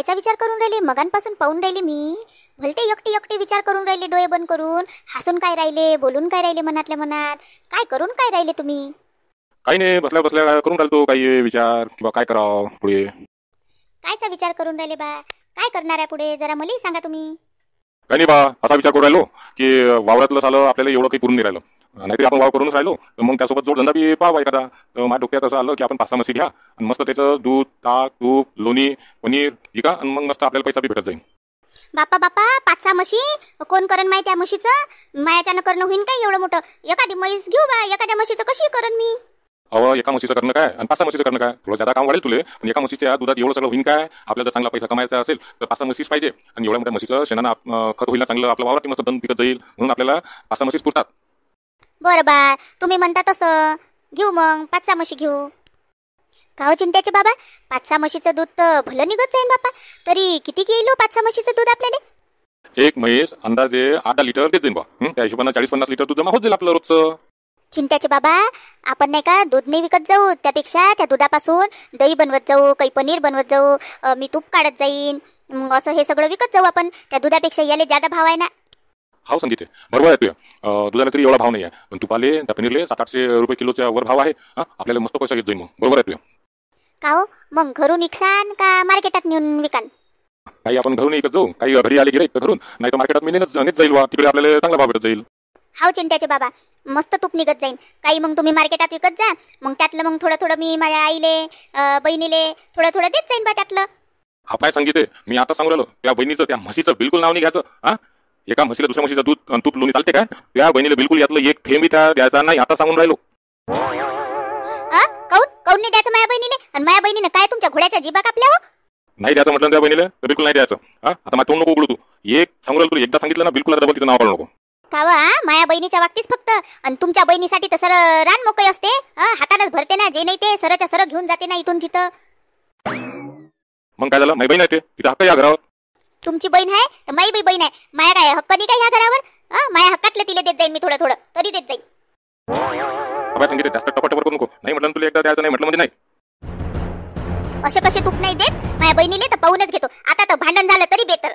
कायचा विचार करून राहिले? मगांपासून पाहून राहिले मी. भलते एकटी एकटी विचार करून राहिले, डोळे बंद करून. हसून काय राहिले, बोलून काय राहिले, मनातल्या मनात काय करून काय राहिले तुम्ही? काही नाही, बसल्या बसल्या करून राहिलो काही विचार किंवा काय करावं पुढे. कायचा विचार करून राहिले बा? काय करणार आहे पुढे जरा मलाही सांगा तुम्ही. काही नाही बा, असा विचार करून राहिलो की वावरातलं झालं आपल्याला एवढं काही पुरून नाही राहिलं, नाहीतरी आपण वाव करूनच राहिलो, तर मग त्यासोबत जोडधंदा बी पाहावा एखादा. तर माझ्या डोक्यात असं आलं की आपण 5-6 म्हशी घ्या आणि मस्त त्याचं दूध, ताक, तूप, लोणी, पनीर विका आणि मग मस्त आपल्याला पैसा बी भेटत जाईल. बापा बापा, 5-6 म्हशी कोण करण माहिती? त्या म्हशीचं मायाच्यानं करणं होईन काय एवढं मोठं? एखादी म्हैस घेऊ बा, एखाद्या म्हशीचं कशी करण मी? अहो, एका म्हशीचं करणं काय आणि 5-6 म्हशीचं करणं काय? थोडं जादा काम वाढेल तुले, पण एका म्हशीच्या दुधात एवढं सगळं होईन काय? आपल्याला जर चांगला पैसा कमायचा असेल तर 5-6 म्हशीच पाहिजे आणि एवढ्या मोठ्या म्हशीचं शेणानं खत होईल चांगलं, आपल्या वावरात मस्त दण पिकत जाईल, म्हणून आपल्याला 5-6 म्हशीच पुरतात. बरं बा, तुम्ही म्हणता तसं घेऊ, मग 5-6 म्हशी घेऊ. का हो चिंट्याचे बाबा, 5-6 म्हशीचं दूध तर भलं निघत जाईन बापा. तरी किती किलो 5-6 म्हशीचं दूध आपल्याला? एक म्हैस अंदाजे 8 लिटर देत जाईल बा. त्या हिशोबाने 40-50 लिटर दूध जमा होत जाईल आपलं रोजचं. चिंट्याचे बाबा, आपण नाही का दूध नाही विकत जाऊ, त्यापेक्षा त्या दुधापासून दही बनवत जाऊ, काही पनीर बनवत जाऊ, मी तूप काढत जाईन, मग असं हे सगळं विकत जाऊ आपण. त्या दुधापेक्षा याले जादा भाव आहे ना. हाव संगीते, बरोबर आहे तुझ्या. दुधाला तरी एवढा भाव नाही आहे, पण तुपाले त्या पनीरले 700-800 रुपये किलोच्या वर भाव आहे. आपल्याला मस्त पैसा घेत जाईल मग. बरोबर आहे तुझ्या. का हो, मग घरून विकसान का मार्केटात नेऊन विकान? काही आपण घरून विकत जाऊ, काही घरी आले गिराईक घरून, नाही तर मार्केटात मी नेत जाईल बा, तिकडे आपल्याला चांगला भाव भेटत जाईल. हाव चिंट्याचे बाबा, मस्त तूप निघत जाईन. काही मग तुम्ही मार्केटात विकत जा, मग त्यातलं मग थोडं थोडं मी माझ्या आईले, बहिणीले थोडं थोडं देत जाईन बा त्यातलं. हा पाय संगीते, मी आता सांगू राहिलो, त्या बहिणीचं त्या म्हशीचं बिलकुल नाव नाही घ्यायचं. एका म्हशीला दुसऱ्या म्हशीचं दूध तूप लोणी चालते काय? त्या बहिणीला बिलकुल यातलं एक थेंबी त्या द्यायचा नाही, आता सांगून राहिलो. काऊन नाही द्यायचं माया बहिणीले? आणि माया बहिणीने काय तुमच्या घोड्याच्या जिबा कापल्या हो? नाही द्यायचं म्हटलं त्या बहिणीला तर बिलकुल नाही द्यायचं. आता माझं तोंड नको उघडू तू. एक सांगू राहिलो, तुला एकदा सांगितलं ना, बिलकुल डबल तिचं नाव काढू नको. का माया बहिणीच्या बाबतीत फक्त, आणि तुमच्या बहिणीसाठी तर सर रान मोकळी असते. हातानच भरते ना, जे नाही ते सरच्या सर घेऊन जाते ना इथून तिथं. मग काय झालं? माझी बहीण आहे ते, तिचा हक्क या घरावर. तुमची बहीण आहे तर माई बी बहीण आहे. माया काय हक्क नाही काय ह्या घरावर? माया हक्कातलं तिला देत जाईन मी, थोडं थोडं तरी देत जाईन. बाबा सांगितलं जास्त टपाटपर करू नको. नाही म्हटलं तुला एकदा द्यायचं, नाही म्हटलं म्हणजे नाही. असे कसे तूप नाही देत माझ्या बहिणीले, तर पाहूनच घेतो. आता तर भांडण झालं तरी बेटर.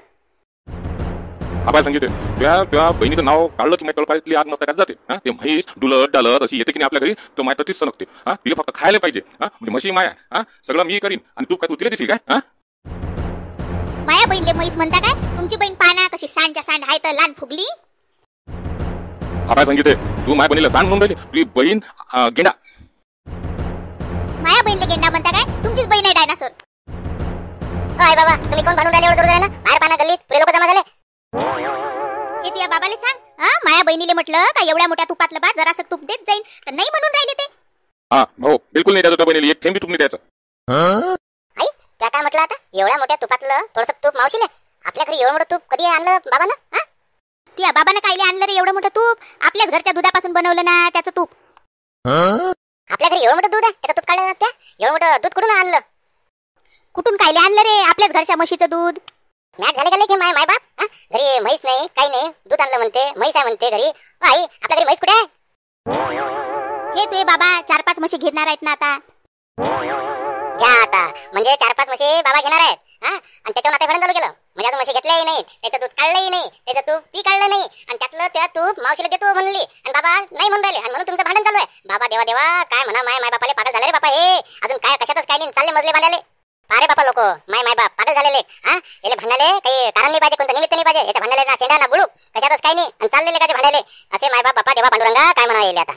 बाबा सांगितलं त्या बहिणीचं नाव काढलं की माझ्या तळपायातली आग मस्त जाते. ते म्हैस डुलत डालत अशी येते की नाही आपल्या घरी, तर माझ्या तीच सनकते. तिला फक्त खायला पाहिजे. म्हणजे म्हशी माया, सगळं मी करीन आणि तू काय तू तिला देशील काय? माया बहीणले म्हैस म्हणता काय? तुमची बहीण पाना कशी सांडच्या सांड आहे, तर लहान फुगली. बाबा सांगितलं तू माझ्या बहिणीला सांग म्हणून राहिली, तुझी बहीण गेंडा. माया बहीणले गेंडा म्हणता काय? तुमचीच बहीण आहे डायनासोर. काय बाबा, तुम्ही कोण भांडून राहिले एवढं जोर ना? बाहेर पाना गल्लीत पुरे लोक जमा झाले. हे तुझ्या बाबाले सांग. माया बहिणीले म्हटलं का एवढ्या मोठ्या तुपातलं बा जरासं तूप देत जाईन, तर नाही म्हणून राहिले ते. हो बिलकुल नाही द्यायचं त्या बहिणीला, एक थेंबी तूप नाही द्यायचं. आई त्या काय म्हटलं आता? एवढ्या मोठ्या तुपातलं थोडंसं तूप मावशीले? आपल्या घरी एवढं मोठं तूप कधी आणलं बाबानं? तुझ्या बाबानं कायले आणलं रे एवढं मोठं तूप? आपल्याच घरच्या दुधापासून बनवलं ना त्याचं तूप. आपल्या घरी एवढं मोठं दूध आहे, त्याचं तूप काढलं त्या? एवढं मोठं दूध कुठून आणलं? कुठून कायले आणलं रे? आपल्याच घरच्या म्हशीचं दूध. मॅच झाले का की माय बाप? घरी म्हैस नाही, काही नाही, दूध आणलं म्हणते, म्हैस आहे म्हणते घरी. आई आपल्या घरी म्हैस कुठे आहे? हे तुझे बाबा 4-5 म्हशी घेणार आहेत ना आता. घ्या आता, म्हणजे 4-5 म्हशी बाबा घेणार आहेत. आणि त्याच्यावर आता भांडण चालू केलं म्हणजे अजून म्हशी घेतल्याही नाही, त्याचं दूध काढलंही नाही, त्याचं तूप पी काढलं नाही, आणि त्यातलं त्या तूप मावशीला देतो म्हणली आणि बाबा नाही म्हणून राहिले, आणि म्हणून तुमचं भांडण चालू आहे. बाबा देवा देवा, काय म्हणा माय बापाले पागल झाले रे बापा हे. अजून काय कशातच काय नाही, चालले मजले बांधायले. अरे बापा लोक, माय बाप पागल झालेले. याले भांडायले काही कारण नाही पाहिजे, कोणतं निमित्त नाही पाहिजे. याच्या भांडायले ना शेंडा ना बुडूक, कशातच काही नाही, आणि चाललेले काय भांडायले. असे माय बाप बापा देवा पांडुरंगा काय म्हणा येईल आता.